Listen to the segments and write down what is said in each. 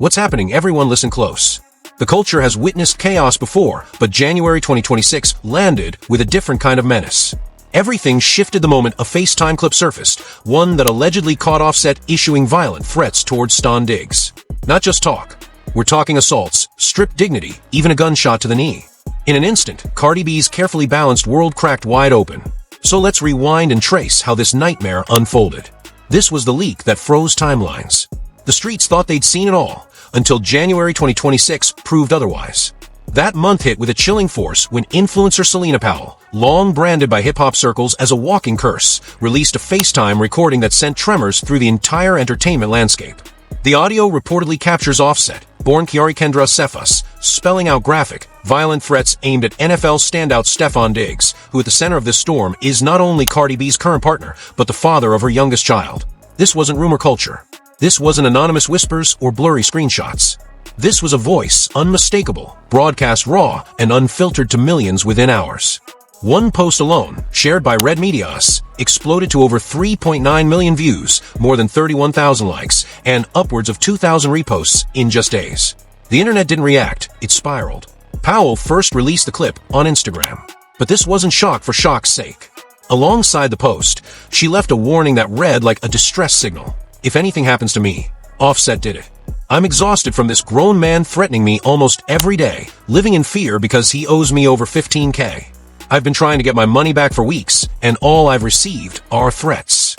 What's happening? Everyone listen close. The culture has witnessed chaos before, but January 2026 landed with a different kind of menace. Everything shifted the moment a FaceTime clip surfaced, one that allegedly caught Offset issuing violent threats towards Stan Diggs. Not just talk. We're talking assaults, stripped dignity, even a gunshot to the knee. In an instant, Cardi B's carefully balanced world cracked wide open. So let's rewind and trace how this nightmare unfolded. This was the leak that froze timelines. The streets thought they'd seen it all, until January 2026 proved otherwise. That month hit with a chilling force when influencer Selena Powell, long branded by hip-hop circles as a walking curse, released a FaceTime recording that sent tremors through the entire entertainment landscape. The audio reportedly captures Offset, born Kiari Kendra Cephas, spelling out graphic, violent threats aimed at NFL standout Stefon Diggs, who at the center of this storm is not only Cardi B's current partner, but the father of her youngest child. This wasn't rumor culture. This wasn't anonymous whispers or blurry screenshots. This was a voice, unmistakable, broadcast raw, and unfiltered to millions within hours. One post alone, shared by Red Media Us, exploded to over 3.9 million views, more than 31,000 likes, and upwards of 2,000 reposts in just days. The internet didn't react, it spiraled. Powell first released the clip on Instagram. But this wasn't shock for shock's sake. Alongside the post, she left a warning that read like a distress signal. If anything happens to me, Offset did it. I'm exhausted from this grown man threatening me almost every day, living in fear because he owes me over $15K. I've been trying to get my money back for weeks, and all I've received are threats.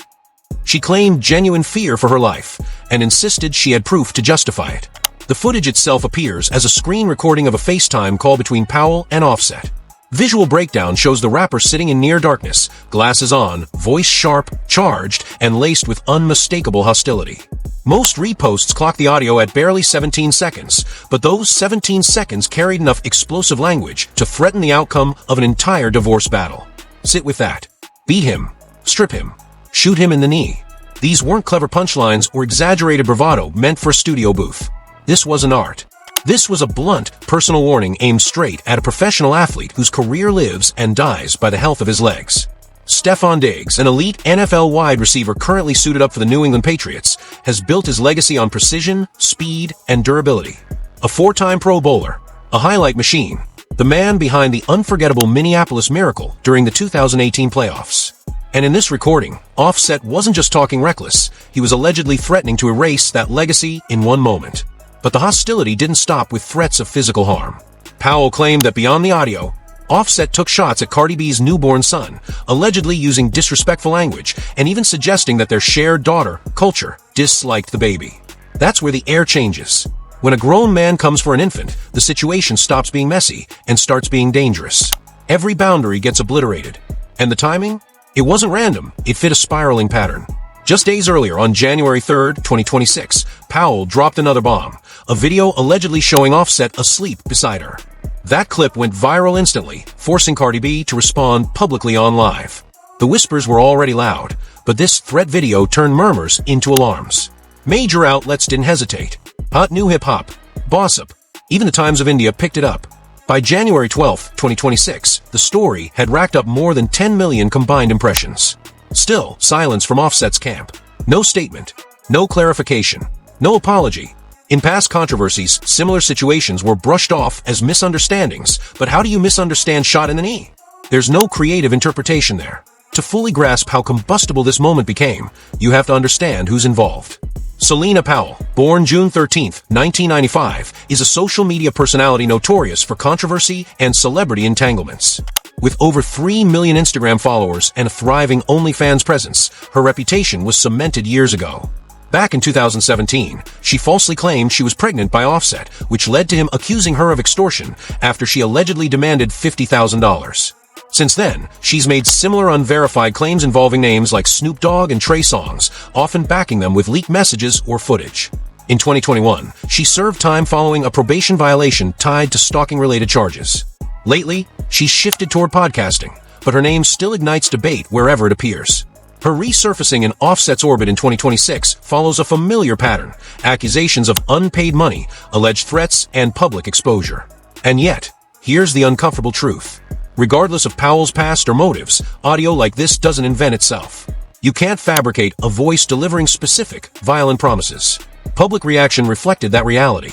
She claimed genuine fear for her life, and insisted she had proof to justify it. The footage itself appears as a screen recording of a FaceTime call between Powell and Offset. Visual breakdown shows the rapper sitting in near darkness, glasses on, voice sharp, charged, and laced with unmistakable hostility. Most reposts clock the audio at barely 17 seconds, but those 17 seconds carried enough explosive language to threaten the outcome of an entire divorce battle. Sit with that. Beat him. Strip him. Shoot him in the knee. These weren't clever punchlines or exaggerated bravado meant for a studio booth. This was an art. This was a blunt, personal warning aimed straight at a professional athlete whose career lives and dies by the health of his legs. Stefon Diggs, an elite NFL wide receiver currently suited up for the New England Patriots, has built his legacy on precision, speed, and durability. A four-time Pro Bowler, a highlight machine, the man behind the unforgettable Minneapolis Miracle during the 2018 playoffs. And in this recording, Offset wasn't just talking reckless, he was allegedly threatening to erase that legacy in one moment. But the hostility didn't stop with threats of physical harm. Powell claimed that beyond the audio, Offset took shots at Cardi B's newborn son, allegedly using disrespectful language and even suggesting that their shared daughter, Culture, disliked the baby. That's where the air changes. When a grown man comes for an infant, the situation stops being messy and starts being dangerous. Every boundary gets obliterated. And the timing? It wasn't random, it fit a spiraling pattern. Just days earlier, on January 3rd, 2026, Powell dropped another bomb, a video allegedly showing Offset asleep beside her. That clip went viral instantly, forcing Cardi B to respond publicly on live. The whispers were already loud, but this threat video turned murmurs into alarms. Major outlets didn't hesitate. Hot New Hip Hop, Bossip, even the Times of India picked it up. By January 12, 2026, the story had racked up more than 10 million combined impressions. Still, silence from Offset's camp. No statement, no clarification, no apology. In past controversies, similar situations were brushed off as misunderstandings, but how do you misunderstand shot in the knee? There's no creative interpretation there. To fully grasp how combustible this moment became, you have to understand who's involved. Selena Powell, born June 13, 1995, is a social media personality notorious for controversy and celebrity entanglements. With over 3 million Instagram followers and a thriving OnlyFans presence, her reputation was cemented years ago. Back in 2017, she falsely claimed she was pregnant by Offset, which led to him accusing her of extortion after she allegedly demanded $50,000. Since then, she's made similar unverified claims involving names like Snoop Dogg and Trey Songz, often backing them with leaked messages or footage. In 2021, she served time following a probation violation tied to stalking-related charges. Lately, she's shifted toward podcasting, but her name still ignites debate wherever it appears. Her resurfacing in Offset's orbit in 2026 follows a familiar pattern: accusations of unpaid money, alleged threats, and public exposure. And yet, here's the uncomfortable truth. Regardless of Powell's past or motives, audio like this doesn't invent itself. You can't fabricate a voice delivering specific, violent promises. Public reaction reflected that reality.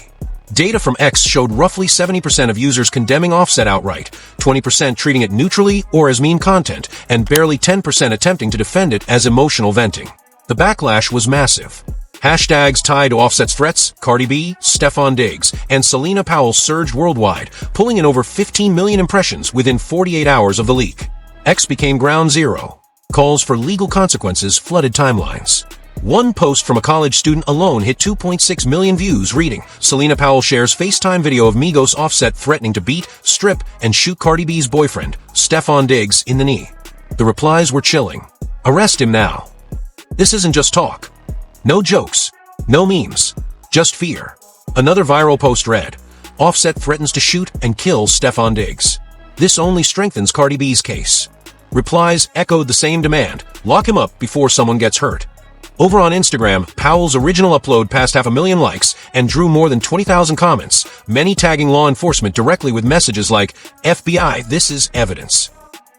Data from X showed roughly 70% of users condemning Offset outright, 20% treating it neutrally or as mean content, and barely 10% attempting to defend it as emotional venting. The backlash was massive. Hashtags tied to Offset's threats, Cardi B, Stefon Diggs, and Selena Powell surged worldwide, pulling in over 15 million impressions within 48 hours of the leak. X became ground zero. Calls for legal consequences flooded timelines. One post from a college student alone hit 2.6 million views reading, Selena Powell shares FaceTime video of Migos Offset threatening to beat, strip, and shoot Cardi B's boyfriend, Stefon Diggs, in the knee. The replies were chilling. Arrest him now. This isn't just talk. No jokes. No memes. Just fear. Another viral post read, Offset threatens to shoot and kill Stefon Diggs. This only strengthens Cardi B's case. Replies echoed the same demand, lock him up before someone gets hurt. Over on Instagram, Powell's original upload passed 500,000 likes and drew more than 20,000 comments, many tagging law enforcement directly with messages like, FBI, this is evidence.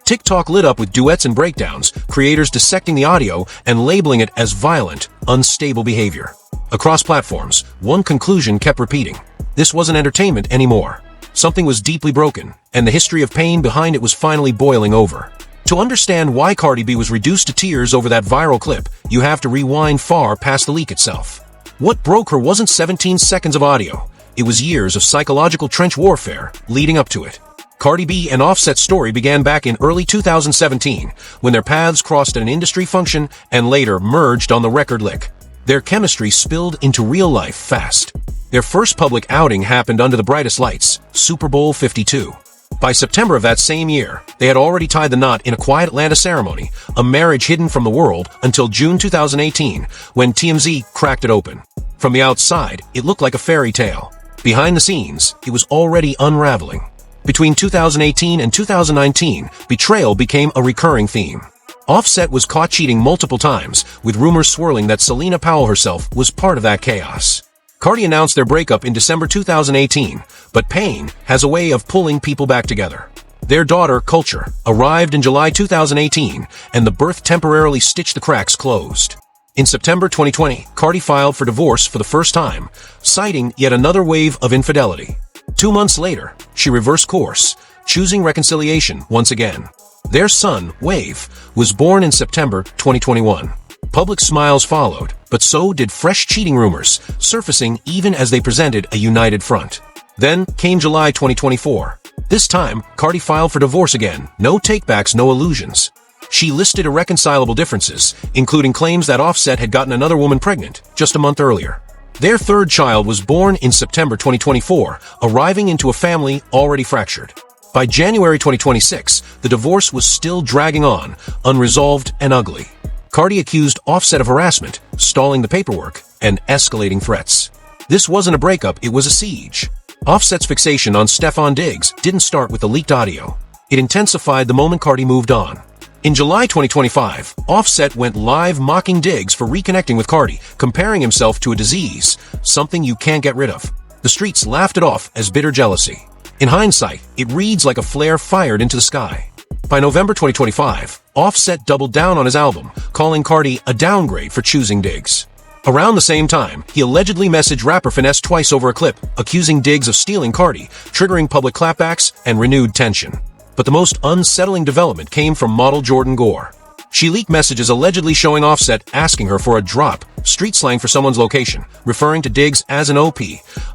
TikTok lit up with duets and breakdowns, creators dissecting the audio and labeling it as violent, unstable behavior. Across platforms, one conclusion kept repeating. This wasn't entertainment anymore. Something was deeply broken, and the history of pain behind it was finally boiling over. To understand why Cardi B was reduced to tears over that viral clip, you have to rewind far past the leak itself. What broke her wasn't 17 seconds of audio. It was years of psychological trench warfare leading up to it. Cardi B and Offset's story began back in early 2017, when their paths crossed at an industry function and later merged on the record lick. Their chemistry spilled into real life fast. Their first public outing happened under the brightest lights, Super Bowl 52. By September of that same year, they had already tied the knot in a quiet Atlanta ceremony, a marriage hidden from the world until June 2018, when TMZ cracked it open. From the outside, it looked like a fairy tale. Behind the scenes, it was already unraveling. Between 2018 and 2019, betrayal became a recurring theme. Offset was caught cheating multiple times, with rumors swirling that Selena Powell herself was part of that chaos. Cardi announced their breakup in December 2018, but pain has a way of pulling people back together. Their daughter, Culture, arrived in July 2018, and the birth temporarily stitched the cracks closed. In September 2020, Cardi filed for divorce for the first time, citing yet another wave of infidelity. 2 months later, she reversed course, choosing reconciliation once again. Their son, Wave, was born in September 2021. Public smiles followed, but so did fresh cheating rumors, surfacing even as they presented a united front. Then came July 2024. This time, Cardi filed for divorce again. No takebacks, no illusions. She listed irreconcilable differences, including claims that Offset had gotten another woman pregnant just a month earlier. Their third child was born in September 2024, arriving into a family already fractured. By January 2026, the divorce was still dragging on, unresolved and ugly. Cardi accused Offset of harassment, stalling the paperwork, and escalating threats. This wasn't a breakup, it was a siege. Offset's fixation on Stefon Diggs didn't start with the leaked audio. It intensified the moment Cardi moved on. In July 2025, Offset went live mocking Diggs for reconnecting with Cardi, comparing himself to a disease, something you can't get rid of. The streets laughed it off as bitter jealousy. In hindsight, it reads like a flare fired into the sky. By November 2025, Offset doubled down on his album, calling Cardi a downgrade for choosing Diggs. Around the same time, he allegedly messaged rapper Finesse twice over a clip, accusing Diggs of stealing Cardi, triggering public clapbacks and renewed tension. But the most unsettling development came from model Jordan Gore. She leaked messages allegedly showing Offset asking her for a drop, street slang for someone's location, referring to Diggs as an OP,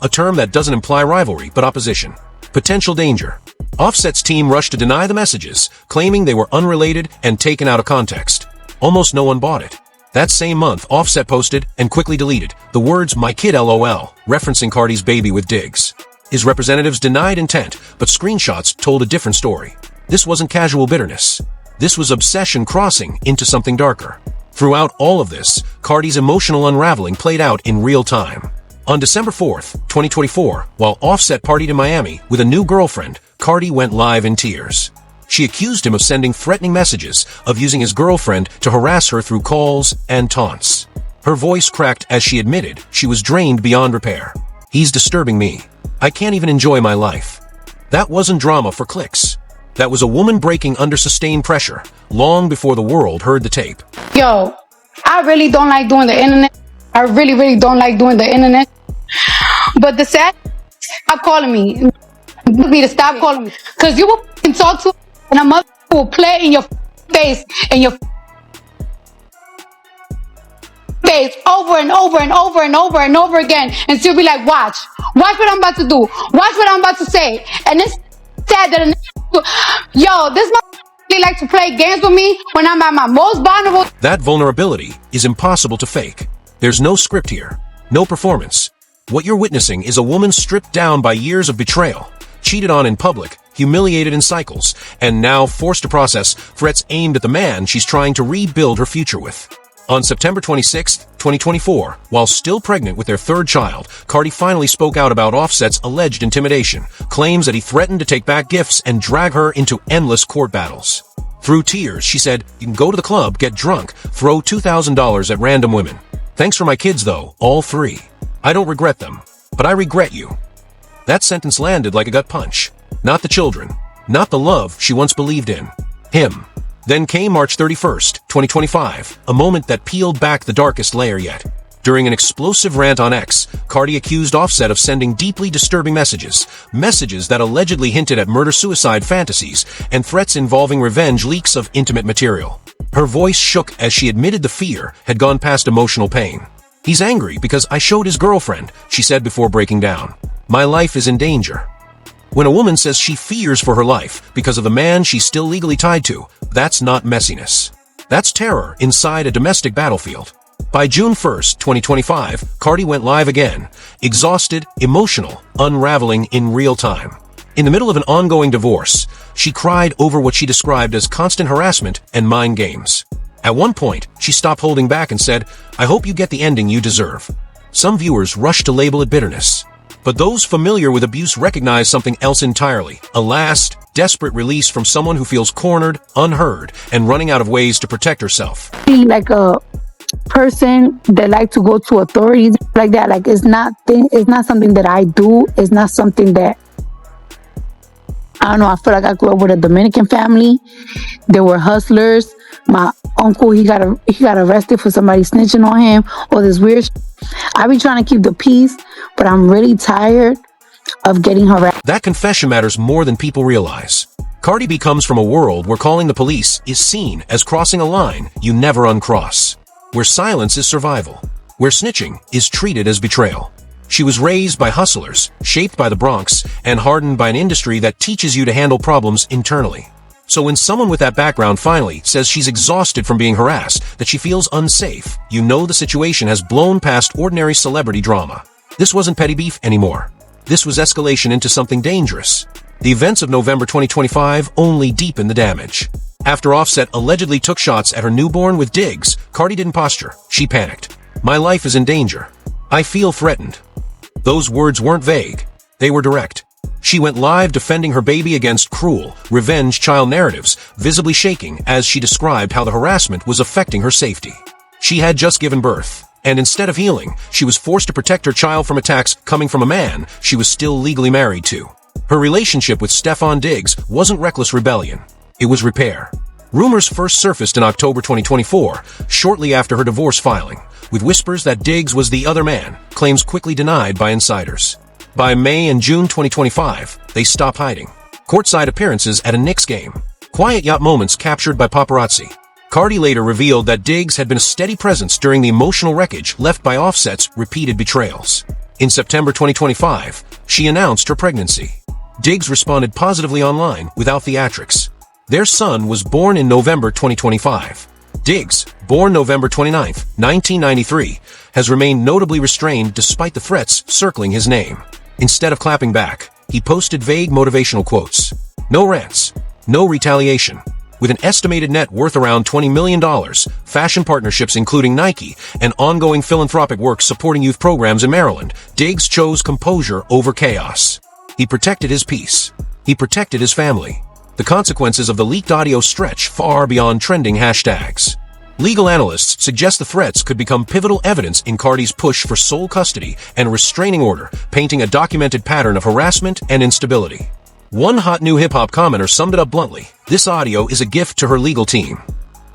a term that doesn't imply rivalry but opposition. Potential danger. Offset's team rushed to deny the messages, claiming they were unrelated and taken out of context. Almost no one bought it. That same month, Offset posted and quickly deleted the words "my kid LOL," referencing Cardi's baby with Diggs. His representatives denied intent, but screenshots told a different story. This wasn't casual bitterness. This was obsession crossing into something darker. Throughout all of this, Cardi's emotional unraveling played out in real time. On December 4th, 2024, while Offset partied in Miami with a new girlfriend, Cardi went live in tears. She accused him of sending threatening messages, of using his girlfriend to harass her through calls and taunts. Her voice cracked as she admitted she was drained beyond repair. "He's disturbing me. I can't even enjoy my life." That wasn't drama for clicks. That was a woman breaking under sustained pressure, long before the world heard the tape. Yo, I really don't like doing the internet. I really, really don't like doing the internet. But the sad, stop calling me. Me to stop calling me. Because you will talk to and a mother will play in your face and your face over and over and over and over and over again. And she'll be like, watch what I'm about to do. Watch what I'm about to say. And it's sad that this mother like to play games with me when I'm at my most vulnerable. That vulnerability is impossible to fake. There's no script here, no performance. What you're witnessing is a woman stripped down by years of betrayal, cheated on in public, humiliated in cycles, and now forced to process threats aimed at the man she's trying to rebuild her future with. On September 26, 2024, while still pregnant with their third child, Cardi finally spoke out about Offset's alleged intimidation, claims that he threatened to take back gifts and drag her into endless court battles. Through tears, she said, "You can go to the club, get drunk, throw $2,000 at random women. Thanks for my kids though, all three. I don't regret them, but I regret you." That sentence landed like a gut punch. Not the children, not the love she once believed in. Him. Then came March 31st, 2025, a moment that peeled back the darkest layer yet. During an explosive rant on X, Cardi accused Offset of sending deeply disturbing messages that allegedly hinted at murder-suicide fantasies and threats involving revenge leaks of intimate material. Her voice shook as she admitted the fear had gone past emotional pain. "He's angry because I showed his girlfriend," she said before breaking down. "My life is in danger." When a woman says she fears for her life because of the man she's still legally tied to, that's not messiness. That's terror inside a domestic battlefield. By June 1st, 2025, Cardi went live again, exhausted, emotional, unraveling in real time. In the middle of an ongoing divorce, she cried over what she described as constant harassment and mind games. At one point, she stopped holding back and said, "I hope you get the ending you deserve." Some viewers rushed to label it bitterness. But those familiar with abuse recognize something else entirely, a last, desperate release from someone who feels cornered, unheard, and running out of ways to protect herself. Like a person that like to go to authorities like that, like it's not something that I do. It's not something that, I don't know, I feel like I grew up with a Dominican family. They were hustlers. My uncle, he got arrested for somebody snitching on him, or this weird I be trying to keep the peace, but I'm really tired of getting harassed. That confession matters more than people realize. Cardi B comes from a world where calling the police is seen as crossing a line you never uncross, where silence is survival, where snitching is treated as betrayal. She was raised by hustlers, shaped by the Bronx, and hardened by an industry that teaches you to handle problems internally. So when someone with that background finally says she's exhausted from being harassed, that she feels unsafe, you know the situation has blown past ordinary celebrity drama. This wasn't petty beef anymore. This was escalation into something dangerous. The events of November 2025 only deepened the damage. After Offset allegedly took shots at her newborn with digs, Cardi didn't posture. She panicked. "My life is in danger. I feel threatened." Those words weren't vague. They were direct. She went live defending her baby against cruel, revenge child narratives, visibly shaking as she described how the harassment was affecting her safety. She had just given birth, and instead of healing, she was forced to protect her child from attacks coming from a man she was still legally married to. Her relationship with Stefan Diggs wasn't reckless rebellion. It was repair. Rumors first surfaced in October 2024, shortly after her divorce filing, with whispers that Diggs was the other man, claims quickly denied by insiders. By May and June 2025, they stopped hiding. Courtside appearances at a Knicks game. Quiet yacht moments captured by paparazzi. Cardi later revealed that Diggs had been a steady presence during the emotional wreckage left by Offset's repeated betrayals. In September 2025, she announced her pregnancy. Diggs responded positively online without theatrics. Their son was born in November 2025. Diggs, born November 29, 1993, has remained notably restrained despite the threats circling his name. Instead of clapping back, he posted vague motivational quotes. No rants, no retaliation. With an estimated net worth around $20 million, fashion partnerships including Nike, and ongoing philanthropic work supporting youth programs in Maryland, Diggs chose composure over chaos. He protected his peace. He protected his family. The consequences of the leaked audio stretch far beyond trending hashtags. Legal analysts suggest the threats could become pivotal evidence in Cardi's push for sole custody and a restraining order, painting a documented pattern of harassment and instability. One hot new hip-hop commenter summed it up bluntly: "This audio is a gift to her legal team."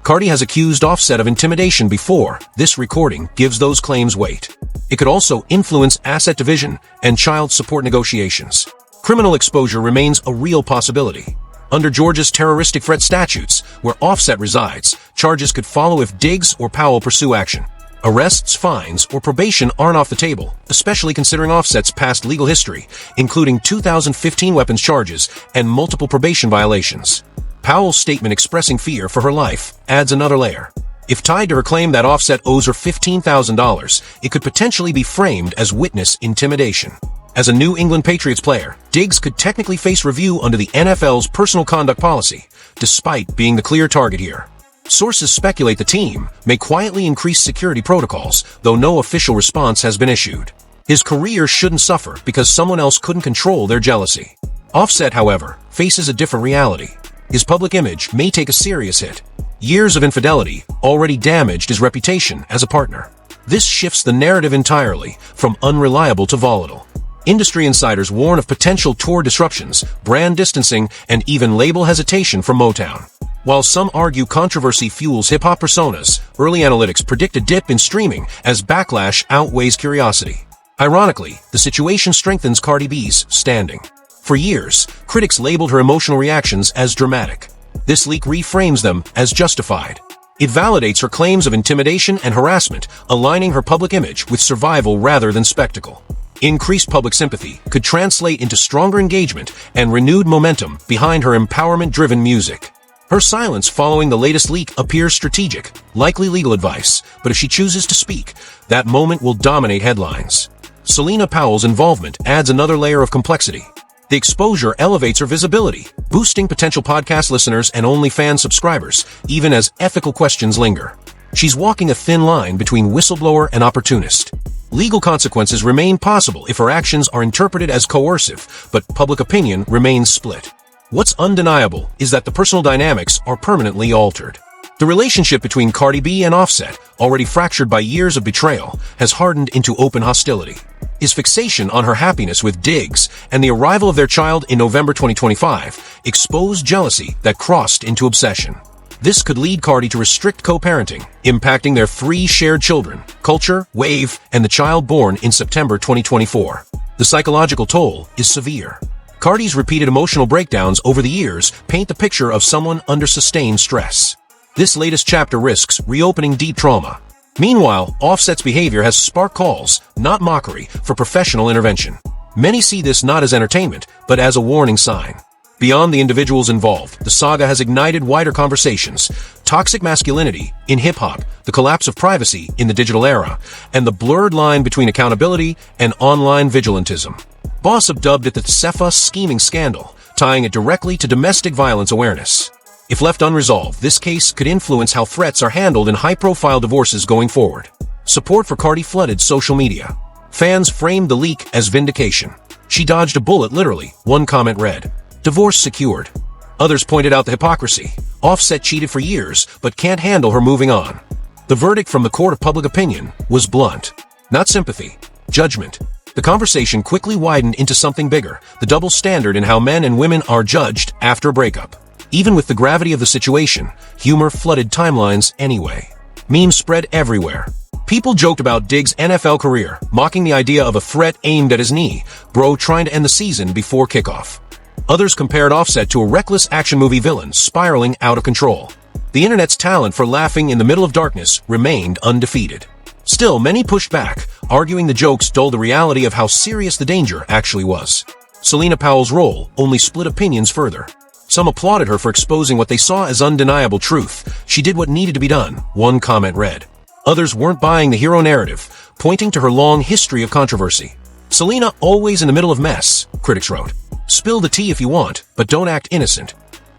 Cardi has accused Offset of intimidation before. This recording gives those claims weight. It could also influence asset division and child support negotiations. Criminal exposure remains a real possibility. Under Georgia's terroristic threat statutes, where Offset resides, charges could follow if Diggs or Powell pursue action. Arrests, fines, or probation aren't off the table, especially considering Offset's past legal history, including 2015 weapons charges and multiple probation violations. Powell's statement expressing fear for her life adds another layer. If tied to her claim that Offset owes her $15,000, it could potentially be framed as witness intimidation. As a New England Patriots player, Diggs could technically face review under the NFL's personal conduct policy, despite being the clear target here. Sources speculate the team may quietly increase security protocols, though no official response has been issued. His career shouldn't suffer because someone else couldn't control their jealousy. Offset, however, faces a different reality. His public image may take a serious hit. Years of infidelity already damaged his reputation as a partner. This shifts the narrative entirely, from unreliable to volatile. Industry insiders warn of potential tour disruptions, brand distancing, and even label hesitation from Motown. While some argue controversy fuels hip-hop personas, early analytics predict a dip in streaming as backlash outweighs curiosity. Ironically, the situation strengthens Cardi B's standing. For years, critics labeled her emotional reactions as dramatic. This leak reframes them as justified. It validates her claims of intimidation and harassment, aligning her public image with survival rather than spectacle. Increased public sympathy could translate into stronger engagement and renewed momentum behind her empowerment-driven music. Her silence following the latest leak appears strategic, likely legal advice, but if she chooses to speak, that moment will dominate headlines. Selena Powell's involvement adds another layer of complexity. The exposure elevates her visibility, boosting potential podcast listeners and OnlyFans subscribers, even as ethical questions linger. She's walking a thin line between whistleblower and opportunist. Legal consequences remain possible if her actions are interpreted as coercive, but public opinion remains split. What's undeniable is that the personal dynamics are permanently altered. The relationship between Cardi B and Offset, already fractured by years of betrayal, has hardened into open hostility. His fixation on her happiness with Diggs and the arrival of their child in November 2025 exposed jealousy that crossed into obsession. This could lead Cardi to restrict co-parenting, impacting their 3 shared children, Culture, Wave, and the child born in September 2024. The psychological toll is severe. Cardi's repeated emotional breakdowns over the years paint the picture of someone under sustained stress. This latest chapter risks reopening deep trauma. Meanwhile, Offset's behavior has sparked calls, not mockery, for professional intervention. Many see this not as entertainment, but as a warning sign. Beyond the individuals involved, the saga has ignited wider conversations. Toxic masculinity in hip-hop, the collapse of privacy in the digital era, and the blurred line between accountability and online vigilantism. Boss have dubbed it the Cepha scheming scandal, tying it directly to domestic violence awareness. If left unresolved, this case could influence how threats are handled in high-profile divorces going forward. Support for Cardi flooded social media. Fans framed the leak as vindication. She dodged a bullet literally, one comment read, "Divorce secured." Others pointed out the hypocrisy. Offset cheated for years, but can't handle her moving on. The verdict from the court of public opinion was blunt. Not sympathy, judgment. The conversation quickly widened into something bigger, the double standard in how men and women are judged after a breakup. Even with the gravity of the situation, humor flooded timelines anyway. Memes spread everywhere. People joked about Diggs' NFL career, mocking the idea of a threat aimed at his knee, bro trying to end the season before kickoff. Others compared Offset to a reckless action movie villain spiraling out of control. The internet's talent for laughing in the middle of darkness remained undefeated. Still, many pushed back, arguing the jokes dulled the reality of how serious the danger actually was. Selena Powell's role only split opinions further. Some applauded her for exposing what they saw as undeniable truth. She did what needed to be done, one comment read. Others weren't buying the hero narrative, pointing to her long history of controversy. Selena always in the middle of mess, critics wrote. Spill the tea if you want, but don't act innocent.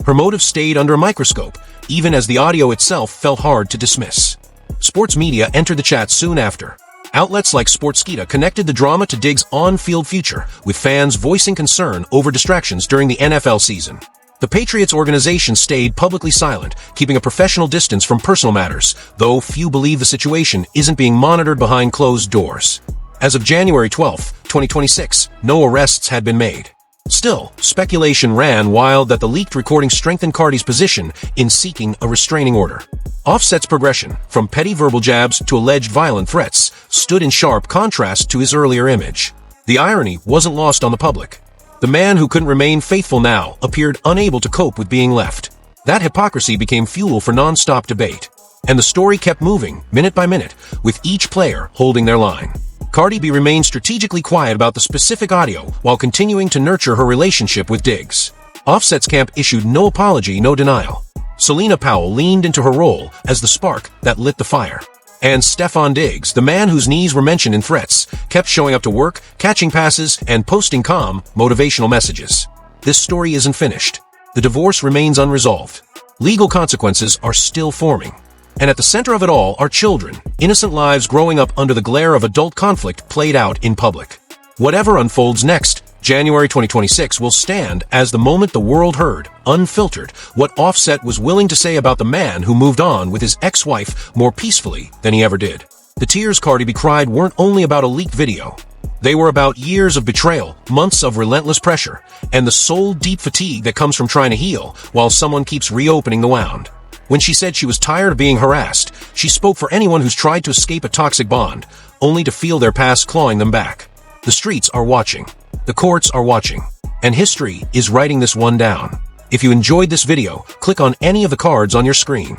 Her motives stayed under a microscope, even as the audio itself felt hard to dismiss. Sports media entered the chat soon after. Outlets like Sportskeeda connected the drama to Diggs' on-field future, with fans voicing concern over distractions during the NFL season. The Patriots organization stayed publicly silent, keeping a professional distance from personal matters, though few believe the situation isn't being monitored behind closed doors. As of January 12, 2026, no arrests had been made. Still, speculation ran wild that the leaked recording strengthened Cardi's position in seeking a restraining order. Offset's progression, from petty verbal jabs to alleged violent threats, stood in sharp contrast to his earlier image. The irony wasn't lost on the public. The man who couldn't remain faithful now appeared unable to cope with being left. That hypocrisy became fuel for non-stop debate. And the story kept moving, minute by minute, with each player holding their line. Cardi B remained strategically quiet about the specific audio while continuing to nurture her relationship with Diggs. Offset's camp issued no apology, no denial. Selena Powell leaned into her role as the spark that lit the fire. And Stefon Diggs, the man whose knees were mentioned in threats, kept showing up to work, catching passes, and posting calm, motivational messages. This story isn't finished. The divorce remains unresolved. Legal consequences are still forming. And at the center of it all are children, innocent lives growing up under the glare of adult conflict played out in public. Whatever unfolds next, January 2026 will stand as the moment the world heard, unfiltered, what Offset was willing to say about the man who moved on with his ex-wife more peacefully than he ever did. The tears Cardi B cried weren't only about a leaked video. They were about years of betrayal, months of relentless pressure, and the soul-deep fatigue that comes from trying to heal while someone keeps reopening the wound. When she said she was tired of being harassed, she spoke for anyone who's tried to escape a toxic bond, only to feel their past clawing them back. The streets are watching. The courts are watching. And history is writing this one down. If you enjoyed this video, click on any of the cards on your screen.